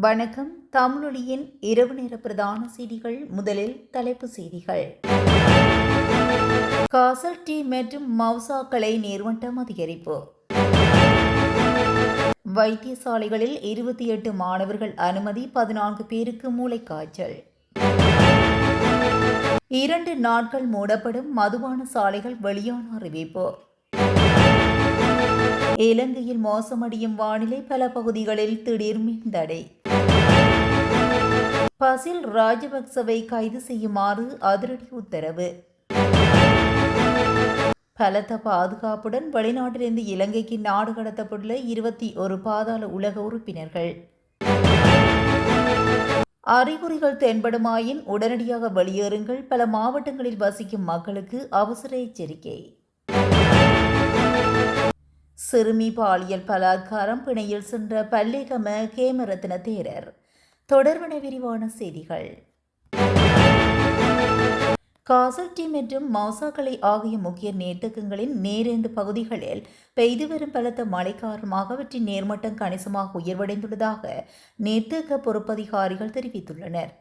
வணக்கம். தமிழொலியின் இரவு நேர பிரதான செய்திகள். முதலில் தலைப்புச் செய்திகள். காசல் டி மற்றும் மவுசாக்களை நீர்மட்டம் அதிகரிப்பு. வைத்தியசாலைகளில் 28 மாணவர்கள் அனுமதி, 14 பேருக்கு மூளைக்காய்ச்சல். 2 நாட்கள் மூடப்படும் மதுபான சாலைகள் வெளியான அறிவிப்பு. இலங்கையில் மோசமடையும் வானிலை, பல பகுதிகளில் திடீர் மின்தடை. பசில் ராஜபக்சவை கைது செய்யுமாறு அதிரடி உத்தரவு. பலத்த பாதுகாப்புடன் வெளிநாட்டிலிருந்து இலங்கைக்கு நாடு கடத்தப்பட்டுள்ள 21 பாதாள உலக உறுப்பினர்கள். அறிகுறிகள் தென்படுமாயின் உடனடியாக வெளியேறுங்கள், பல மாவட்டங்களில் வசிக்கும் மக்களுக்கு அவசர எச்சரிக்கை. சிறுமி பாலியல் பலாத்காரம், பிணையில் சென்ற பல்லேகம கேமரத்ன தேரர். தொடர்பான விரிவான செய்திகள். காசல் டி மற்றும் மவுசாக்களை ஆகிய முக்கிய நீர்த்தேக்கங்களின் நேரேந்து பகுதிகளில் பெய்து வரும் பலத்த மழை காரணமாக அவற்றின் நேர்மட்டம் கணிசமாக உயர்வடைந்துள்ளதாக நீர்த்தேக்க பொறுப்பதிகாரிகள் தெரிவித்துள்ளனர்.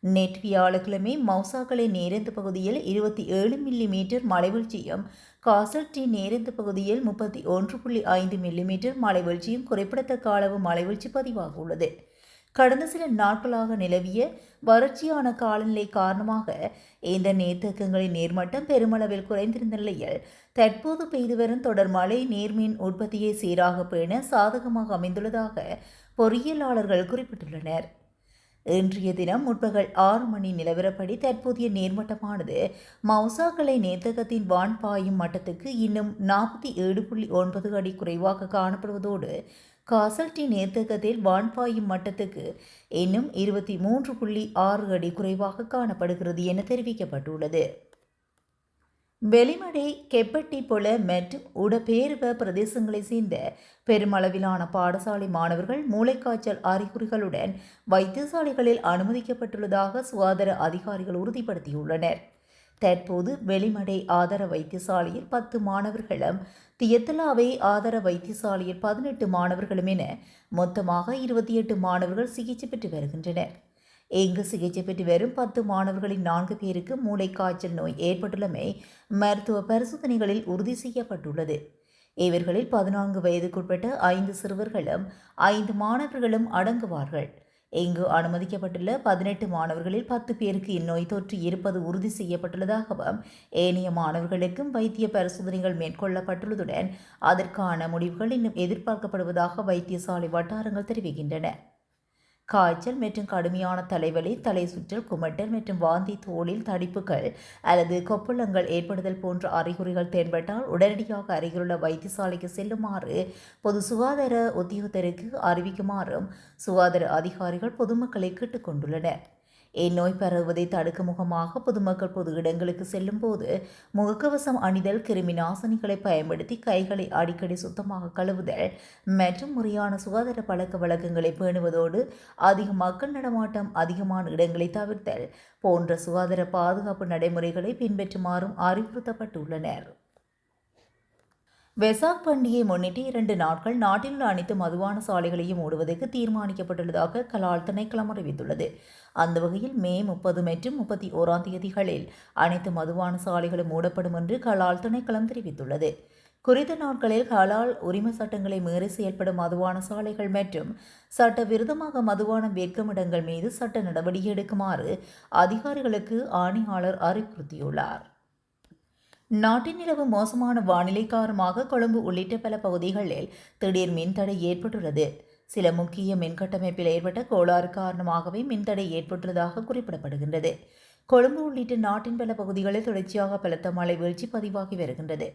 நேற்று வியாழக்கிழமை மவுசாக்களை நேரேந்து பகுதியில் 27 மில்லிமீட்டர் மழைவீழ்ச்சியும், காசல் டி நேரேந்து பகுதியில் 31.5 மில்லிமீட்டர் மழைவீழ்ச்சியும் குறிப்பிடத்தக்க அளவு மழைவீழ்ச்சி பதிவாகியுள்ளது. கடந்த சில நாட்களாக நிலவிய வறட்சியான காலநிலை காரணமாக இந்த நீர்த்தேக்கங்களின் நீர்மட்டம் பெருமளவில் குறைந்திருந்த நிலையில் தற்போது பெய்து வரும் தொடர் மழை நீர்மின் உற்பத்தியை சீராக பேண சாதகமாக அமைந்துள்ளதாக பொறியியலாளர்கள் குறிப்பிட்டுள்ளனர். இன்றைய தினம் முற்பகல் 6 மணி நிலவரப்படி தற்போதைய நீர்மட்டமானது மவுசாக்களை நீர்த்தேக்கத்தின் வான் பாயும் மட்டத்துக்கு இன்னும் 47.9 அடி குறைவாக காணப்படுவதோடு காசல் டி நீர்த்தேக்கத்தில் வான் பாயும் மட்டத்துக்கு இன்னும் 23.6 அடி குறைவாக காணப்படுகிறது என தெரிவிக்கப்பட்டுள்ளது. வெளிமடை, கெப்பட்டி பொல மற்றும் உடபேருவ பிரதேசங்களை சேர்ந்த பெருமளவிலான பாடசாலை மாணவர்கள் மூளைக்காய்ச்சல் அறிகுறிகளுடன் வைத்தியசாலைகளில் அனுமதிக்கப்பட்டுள்ளதாக சுகாதார அதிகாரிகள் உறுதிப்படுத்தியுள்ளனர். தற்போது வெளிமடை ஆதார வைத்தியசாலையில் 10 மாணவர்களும், தியத்தலாவை ஆதார வைத்தியசாலையில் 18 மாணவர்களும் என மொத்தமாக 28 மாணவர்கள் சிகிச்சை பெற்று வருகின்றனர். இங்கு சிகிச்சை பெற்று வரும் 10 மாணவர்களின் 4 பேருக்கு மூளைக்காய்ச்சல் நோய் ஏற்பட்டுள்ளமை மருத்துவ பரிசோதனைகளில் உறுதி செய்யப்பட்டுள்ளது. இவர்களில் 14 வயதுக்குட்பட்ட 5 சிறுவர்களும் 5 மாணவர்களும் அடங்குவார்கள். இங்கு அனுமதிக்கப்பட்டுள்ள 18 மாணவர்களில் 10 பேருக்கு இந்நோய் தொற்று இருப்பது உறுதி செய்யப்பட்டுள்ளதாகவும், ஏனைய மாணவர்களுக்கும் வைத்திய பரிசோதனைகள் மேற்கொள்ளப்பட்டுள்ளதுடன் அதற்கான முடிவுகள் இன்னும் எதிர்பார்க்கப்படுவதாக வைத்தியசாலை வட்டாரங்கள் தெரிவிக்கின்றன. காய்ச்சல் மற்றும் கடுமையான தலைவலி, தலை சுற்றல், குமட்டல் மற்றும் வாந்தி, தோலில் தடிப்புகள் அல்லது கொப்பளங்கள் ஏற்படுதல் போன்ற அறிகுறிகள் தென்பட்டால் உடனடியாக அருகிலுள்ள வைத்தியசாலைக்கு செல்லுமாறு பொது சுகாதார உத்தியோகத்தருக்கு அறிவிக்குமாறும் சுகாதார அதிகாரிகள் பொதுமக்களை கேட்டுக்கொண்டுள்ளனர். இந்நோய் பரவுவதை தடுக்கும் முகமாக பொதுமக்கள் பொது இடங்களுக்கு செல்லும் போது முகக்கவசம் அணிதல், கிருமி நாசினிகளை பயன்படுத்தி கைகளை அடிக்கடி சுத்தமாக கழுவுதல் மற்றும் முறையான சுகாதார பழக்க வழக்கங்களை பேணுவதோடு அதிக மக்கள் நடமாட்டம் அதிகமான இடங்களை தவிர்த்தல் போன்ற சுகாதார பாதுகாப்பு நடைமுறைகளை பின்பற்றுமாறும் அறிவுறுத்தப்பட்டுள்ளனர். வெசாக் பண்டிகையை முன்னிட்டு 2 நாட்கள் நாட்டில் உள்ள அனைத்து மதுபான சாலைகளையும் மூடுவதற்கு தீர்மானிக்கப்பட்டுள்ளதாக கலால் திணைக்களம் அறிவித்துள்ளது. அந்த வகையில் மே 30 மற்றும் 31ஆம் தேதிகளில் அனைத்து மதுபான சாலைகளும் மூடப்படும் என்று கலால் திணைக்களம் தெரிவித்துள்ளது. குறித்த நாட்களில் கலால் உரிம சட்டங்களை மீறி செயல்படும் மதுபான சாலைகள் மற்றும் சட்டவிரோதமாக மதுபானம் விற்கும் இடங்கள் மீது சட்ட நடவடிக்கை எடுக்குமாறு அதிகாரிகளுக்கு ஆணையாளர் அறிவுறுத்தியுள்ளார். நாட்டின் நிலவும் மோசமான வானிலை காரணமாக கொழும்பு உள்ளிட்ட பல பகுதிகளில் திடீர் மின்தடை ஏற்பட்டுள்ளது. சில முக்கிய மின்கட்டமைப்பில் ஏற்பட்ட கோளாறு காரணமாகவே மின்தடை ஏற்பட்டுள்ளதாக குறிப்பிடப்படுகின்றது. கொழும்பு உள்ளிட்ட நாட்டின் பல பகுதிகளில் தொடர்ச்சியாக பலத்த மழை வீழ்ச்சி பதிவாகி வருகின்றது.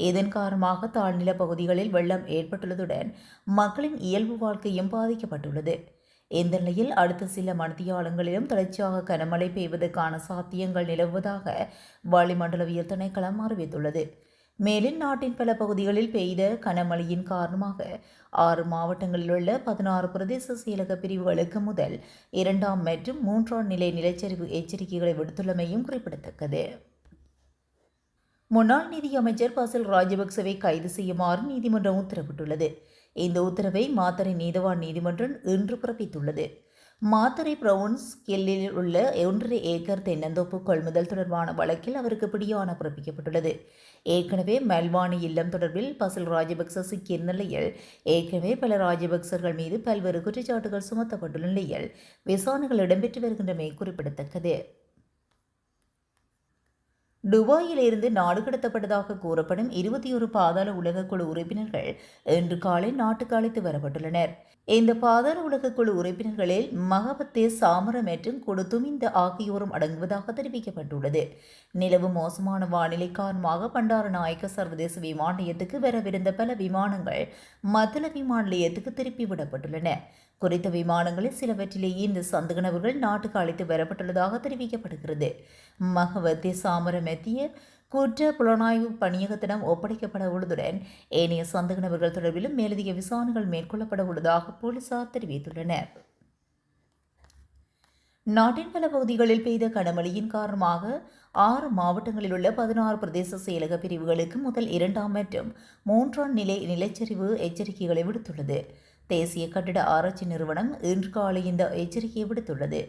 இதன் காரணமாக தாழ்நில பகுதிகளில் வெள்ளம் ஏற்பட்டுள்ளதுடன் மக்களின் இயல்பு வாழ்க்கையும் பாதிக்கப்பட்டுள்ளது. இந்த நிலையில் அடுத்த சில மணித்தியாலங்களிலும் தொடர்ச்சியாக கனமழை பெய்வதற்கான சாத்தியங்கள் நிலவுவதாக வளிமண்டலவியல் திணைக்களம் அறிவித்துள்ளது. மேலும் நாட்டின் பல பகுதிகளில் பெய்த கனமழையின் காரணமாக 6 மாவட்டங்களில் உள்ள 16 பிரதேச செயலக பிரிவுகளுக்கு முதல் 2ஆம் மற்றும் 3ஆம் நிலை நிலச்சரிவு எச்சரிக்கைகளை விடுத்துள்ளமையும் குறிப்பிடத்தக்கது. முன்னாள் நிதியமைச்சர் பசில் ராஜபக்சவை கைது செய்யுமாறு நீதிமன்றம் உத்தரவிட்டுள்ளது. இந்த உத்தரவை மாத்தறை நீதவான் நீதிமன்றம் இன்று பிறப்பித்துள்ளது. மாத்தறை பிரவுன்ஸ் கில்லில் உள்ள 1.5 ஏக்கர் தென்னந்தோப்பு கொள்முதல் தொடர்பான வழக்கில் அவருக்கு பிடியாணை பிறப்பிக்கப்பட்டுள்ளது. ஏற்கனவே மெல்வானி இல்லம் தொடர்பில் பசில் ராஜபக்ச சிக்கிய நிலையில் ஏற்கனவே பல ராஜபக்சர்கள் மீது பல்வேறு குற்றச்சாட்டுகள் சுமத்தப்பட்டுள்ள நிலையில் விசாரணைகள் இடம்பெற்று வருகின்றமை குறிப்பிடத்தக்கது. துபாயில் இருந்து நாடு கடத்தப்பட்டதாக கூறப்படும் 21 பாதாள உலக குழு உறுப்பினர்கள் இன்று காலை நாட்டுக்கு அழைத்து வரப்பட்டுள்ளனர். இந்த பாதாள உலக குழு உறுப்பினர்களில் மகபத்தே சாமர மற்றும் கொடுத்துமிந்த ஆகியோரும் அடங்குவதாக தெரிவிக்கப்பட்டுள்ளது. நிலவு மோசமான வானிலை காரணமாக பண்டாரநாயக்க சர்வதேச விமான நிலையத்துக்கு வரவிருந்த பல விமானங்கள் மத்தள விமான நிலையத்துக்கு திருப்பி விடப்பட்டுள்ளன. குறித்த விமானங்களில் சிலவற்றிலேயே இந்த சந்தேக நபர்கள் நாட்டுக்கு அழைத்து வரப்பட்டுள்ளதாக தெரிவிக்கப்படுகிறது. மகவத்தே சாமர மெத்திய குற்ற புலனாய்வு பணியகத்திடம் ஒப்படைக்கப்பட உள்ளதுடன் ஏனைய சந்தேக நபர்கள் தொடர்பிலும் மேலதிக விசாரணைகள் மேற்கொள்ளப்பட உள்ளதாக போலீசார் தெரிவித்துள்ளனர். நாட்டின் பல பகுதிகளில் பெய்த கனமழையின் காரணமாக 6 மாவட்டங்களில் உள்ள 16 பிரதேச செயலக பிரிவுகளுக்கு முதல் 2ஆம் மற்றும் 3ஆம் நிலை நிலச்சரிவு எச்சரிக்கைகளை விடுத்துள்ளது. தேசிய கட்டிட ஆராய்ச்சி நிறுவனம் இன்று காலை இந்த எச்சரிக்கையை விடுத்துள்ளது.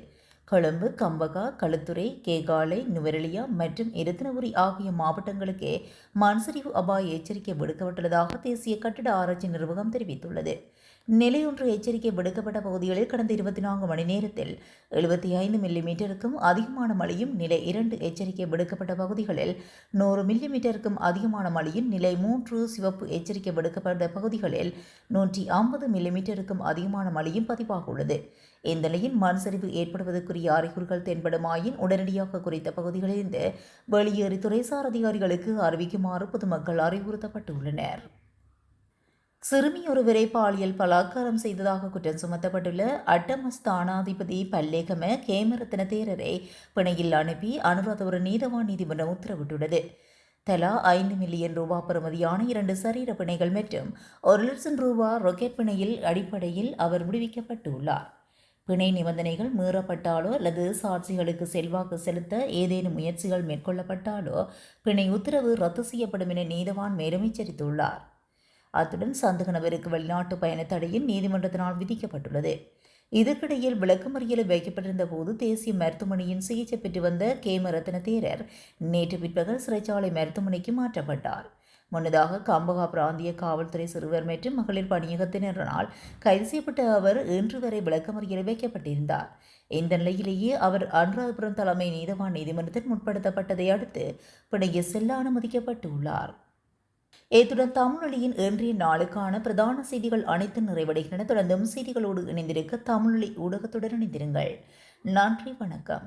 கொழும்பு, கம்பகா, களுத்துறை, கேகாலை, நுவரெலியா மற்றும் இரத்தினபுரி ஆகிய மாவட்டங்களுக்கே மண்சரிவு அபாய எச்சரிக்கை விடுக்கப்பட்டுள்ளதாக தேசிய கட்டிட ஆராய்ச்சி நிறுவனம் தெரிவித்துள்ளது. நிலையொன்று எச்சரிக்கை விடுக்கப்பட்ட பகுதிகளில் கடந்த 24 மணி நேரத்தில் 75 மில்லிமீட்டருக்கும் அதிகமான மழையும், நிலை 2 எச்சரிக்கை விடுக்கப்பட்ட பகுதிகளில் 100 மில்லிமீட்டருக்கும் அதிகமான மழையும், நிலை 3 சிவப்பு எச்சரிக்கை விடுக்கப்பட்ட பகுதிகளில் 150 மில்லிமீட்டருக்கும் அதிகமான மழையும் பதிவாகியுள்ளது. இந்த நிலையில் மண் சரிவு ஏற்படுவதற்குரிய அறிகுறிகள் தென்படுமாயின் உடனடியாக குறித்த பகுதிகளிலிருந்து வெளியேறி துறைசார் அதிகாரிகளுக்கு அறிவிக்குமாறு பொதுமக்கள் அறிவுறுத்தப்பட்டுள்ளனர். சிறுமி ஒருவரை பாலியல் பலாத்காரம் செய்ததாக குற்றம் சுமத்தப்பட்டுள்ள அட்டமஸ் தானாதிபதி பல்லேகம கேமரத்ன தேரரை பிணையில் அனுப்பி அனுராதபுர நீதவான் நீதிமன்றம் உத்தரவிட்டுள்ளது. தலா 5 மில்லியன் ரூபாய் பெறுமதியான 2 சரீர பிணைகள் மற்றும் 1 லட்சம் ரூபாய் ரொக்கெட் பிணையில் அடிப்படையில் அவர் விடுவிக்கப்பட்டுள்ளார். பிணை நிபந்தனைகள் மீறப்பட்டாலோ அல்லது சாட்சிகளுக்கு செல்வாக்கு செலுத்த ஏதேனும் முயற்சிகள் மேற்கொள்ளப்பட்டாலோ பிணை உத்தரவு ரத்து செய்யப்படும் என நீதவான் மேலும் எச்சரித்துள்ளார். அத்துடன் சந்தேக நபருக்கு வெளிநாட்டு பயண தடையும் நீதிமன்றத்தினால் விதிக்கப்பட்டுள்ளது. இதற்கிடையில் விளக்கமறியலில் வைக்கப்பட்டிருந்த போது தேசிய மருத்துவமனையின் சிகிச்சை பெற்று வந்த கேமரத்ன தேரர் நேற்று பிற்பகல் சிறைச்சாலை மருத்துவமனைக்கு மாற்றப்பட்டார். முன்னதாக கம்பகா பிராந்திய காவல்துறை சிறுவர் மற்றும் மகளிர் பணியகத்தினரால் கைது செய்யப்பட்ட அவர் இன்று வரை விளக்கமறியலில் வைக்கப்பட்டிருந்தார். இந்த நிலையிலேயே அவர் அனுராதபுரம் தலைமை நீதவான் நீதிமன்றத்தில் முற்படுத்தப்பட்டதை அடுத்து பிணையில் செல்ல அனுமதிக்கப்பட்டுள்ளார். இத்துடன் தமிழொலியின் இன்றைய நாளுக்கான பிரதான செய்திகள் அனைத்தும் நிறைவடைகின்றன. தொடர்ந்தும் செய்திகளோடு இணைந்திருக்க தமிழொலி ஊடகத்துடன் இணைந்திருங்கள். நன்றி, வணக்கம்.